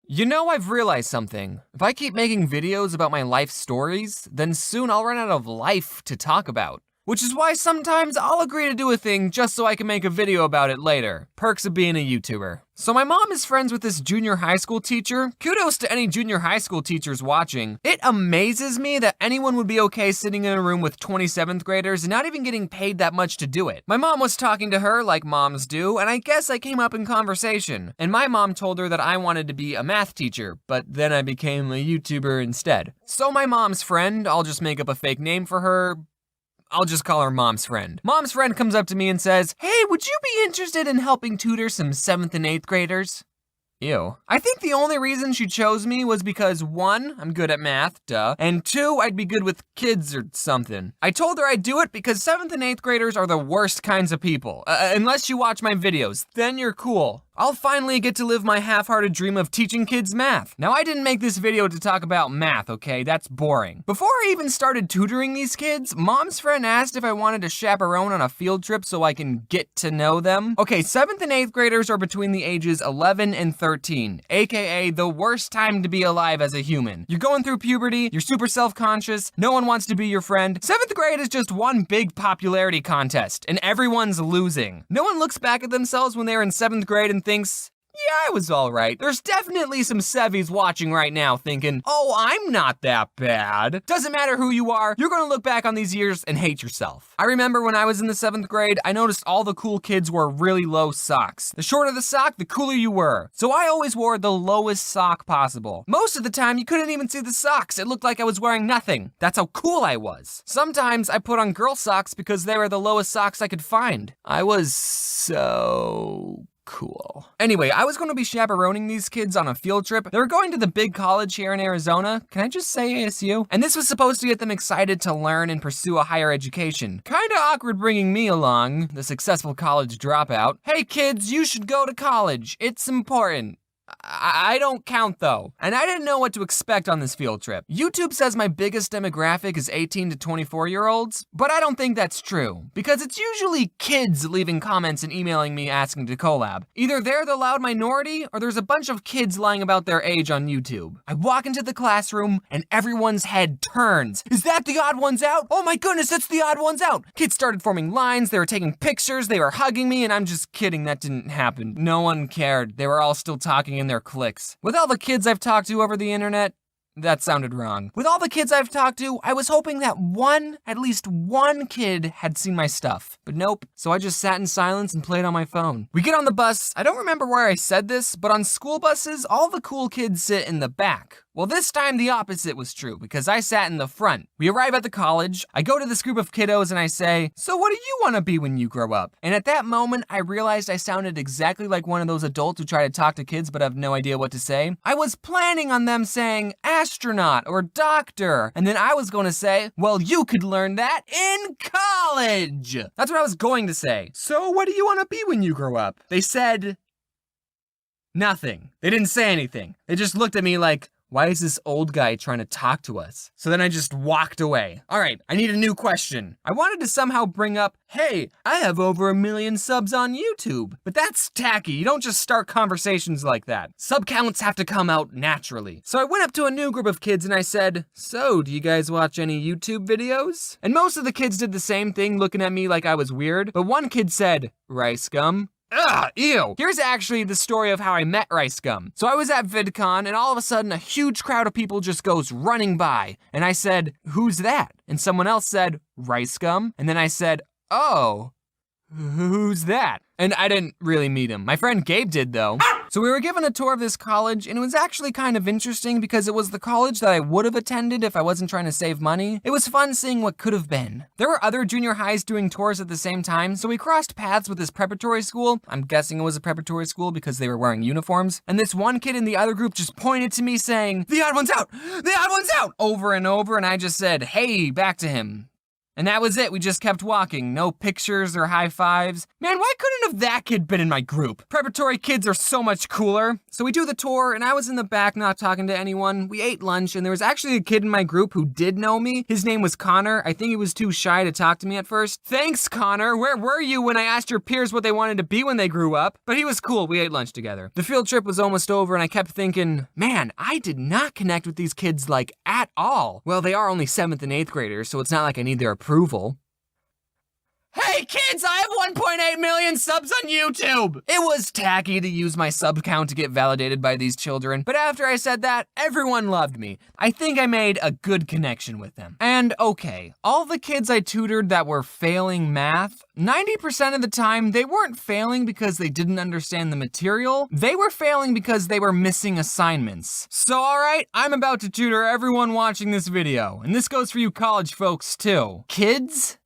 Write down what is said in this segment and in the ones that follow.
You know, I've realized something. If I keep making videos about my life stories, then soon I'll run out of life to talk about. Which is why sometimes I'll agree to do a thing just so I can make a video about it later. Perks of being a YouTuber. So my mom is friends with this junior high school teacher. Kudos to any junior high school teachers watching. It amazes me that anyone would be okay sitting in a room with 27th graders and not even getting paid that much to do it. My mom was talking to her like moms do, and I guess I came up in conversation. And my mom told her that I wanted to be a math teacher, but then I became a YouTuber instead. So my mom's friend, I'll just make up a fake name for her, I'll just call her Mom's friend. Mom's friend comes up to me and says, "Hey, would you be interested in helping tutor some 7th and 8th graders?" Ew. I think the only reason she chose me was because 1, I'm good at math, duh, and 2, I'd be good with kids or something. I told her I'd do it because 7th and 8th graders are the worst kinds of people. Unless you watch my videos, then you're cool. I'll finally get to live my half-hearted dream of teaching kids math. Now, I didn't make this video to talk about math, okay? That's boring. Before I even started tutoring these kids, Mom's friend asked if I wanted to chaperone on a field trip so I can get to know them. Okay, 7th and 8th graders are between the ages 11 and 13, aka the worst time to be alive as a human. You're going through puberty, you're super self-conscious, no one wants to be your friend. 7th grade is just one big popularity contest, and everyone's losing. No one looks back at themselves when they're in 7th grade and thinks, yeah, I was all right. There's definitely some Sevies watching right now thinking, oh, I'm not that bad. Doesn't matter who you are, you're gonna look back on these years and hate yourself. I remember when I was in the 7th grade, I noticed all the cool kids wore really low socks. The shorter the sock, the cooler you were. So I always wore the lowest sock possible. Most of the time, you couldn't even see the socks. It looked like I was wearing nothing. That's how cool I was. Sometimes I put on girl socks because they were the lowest socks I could find. I was so cool. Anyway, I was going to be chaperoning these kids on a field trip. They were going to the big college here in Arizona. Can I just say ASU? And this was supposed to get them excited to learn and pursue a higher education. Kinda awkward bringing me along, the successful college dropout. Hey kids, you should go to college. It's important. I don't count though, and I didn't know what to expect on this field trip. YouTube says my biggest demographic is 18 to 24-year-olds, but I don't think that's true, because it's usually kids leaving comments and emailing me asking to collab. Either they're the loud minority, or there's a bunch of kids lying about their age on YouTube. I walk into the classroom, and everyone's head turns. Is that the odd ones out? Oh my goodness, it's the odd ones out! Kids started forming lines, they were taking pictures, they were hugging me, and I'm just kidding, that didn't happen. No one cared. They were all still talking in their cliques. With all the kids I've talked to over the internet, that sounded wrong. With all the kids I've talked to, I was hoping that at least one kid had seen my stuff. But nope, so I just sat in silence and played on my phone. We get on the bus. I don't remember where I said this, but on school buses, all the cool kids sit in the back. Well, this time the opposite was true, because I sat in the front. We arrive at the college, I go to this group of kiddos and I say, "So what do you want to be when you grow up?" And at that moment, I realized I sounded exactly like one of those adults who try to talk to kids but have no idea what to say. I was planning on them saying astronaut or doctor, and then I was going to say, well, you could learn that in college. That's what I was going to say. So what do you want to be when you grow up? They said nothing. They didn't say anything. They just looked at me like, why is this old guy trying to talk to us? So then I just walked away. All right, I need a new question. I wanted to somehow bring up, hey, I have over 1 million subs on YouTube. But that's tacky. You don't just start conversations like that. Sub counts have to come out naturally. So I went up to a new group of kids and I said, so do you guys watch any YouTube videos? And most of the kids did the same thing, looking at me like I was weird. But one kid said, rice gum. Ugh, ew. Here's actually the story of how I met Rice Gum. So I was at VidCon and all of a sudden a huge crowd of people just goes running by. And I said, who's that? And someone else said, Rice Gum. And then I said, oh, who's that? And I didn't really meet him. My friend Gabe did though. So we were given a tour of this college and it was actually kind of interesting because it was the college that I would have attended if I wasn't trying to save money. It was fun seeing what could have been. There were other junior highs doing tours at the same time, so we crossed paths with this preparatory school. I'm guessing it was a preparatory school because they were wearing uniforms. And this one kid in the other group just pointed to me saying, the odd one's out, the odd one's out, over and over. And I just said, hey, back to him. And that was it, we just kept walking. No pictures or high fives. Man, why couldn't have that kid been in my group? Preparatory kids are so much cooler. So we do the tour, and I was in the back not talking to anyone. We ate lunch, and there was actually a kid in my group who did know me. His name was Connor. I think he was too shy to talk to me at first. Thanks, Connor. Where were you when I asked your peers what they wanted to be when they grew up? But he was cool, we ate lunch together. The field trip was almost over, and I kept thinking, man, I did not connect with these kids, like, at all. Well, they are only 7th and 8th graders, so it's not like I need their approval. Hey kids, I have 1.8 million subs on YouTube! It was tacky to use my sub count to get validated by these children, but after I said that, everyone loved me. I think I made a good connection with them. And okay, all the kids I tutored that were failing math, 90% of the time, they weren't failing because they didn't understand the material, they were failing because they were missing assignments. So alright, I'm about to tutor everyone watching this video, and this goes for you college folks too. Kids,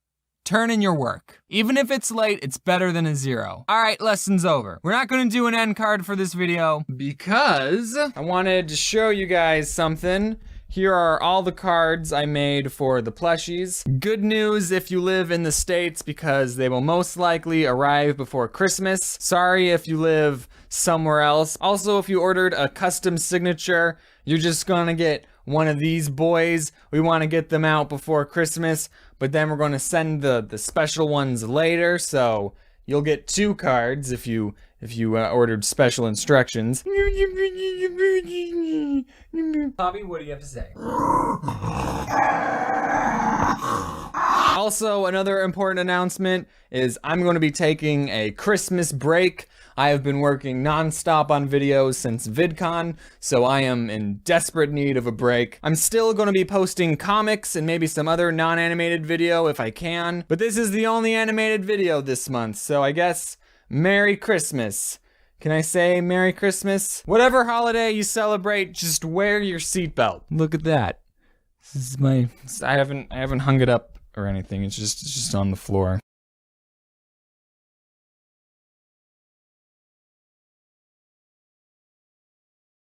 turn in your work. Even if it's late, it's better than a 0. All right, lesson's over. We're not gonna do an end card for this video because I wanted to show you guys something. Here are all the cards I made for the plushies. Good news if you live in the States because they will most likely arrive before Christmas. Sorry if you live somewhere else. Also, if you ordered a custom signature, you're just gonna get one of these boys. We wanna get them out before Christmas, but then we're gonna send the special ones later, so you'll get 2 cards if you ordered special instructions. Bobby, what do you have to say? Also, another important announcement is I'm going to be taking a Christmas break. I have been working non-stop on videos since VidCon, so I am in desperate need of a break. I'm still going to be posting comics and maybe some other non-animated video if I can, but this is the only animated video this month, so I guess Merry Christmas. Can I say Merry Christmas? Whatever holiday you celebrate, just wear your seatbelt. Look at that. This is my... I haven't hung it up or anything. It's just on the floor.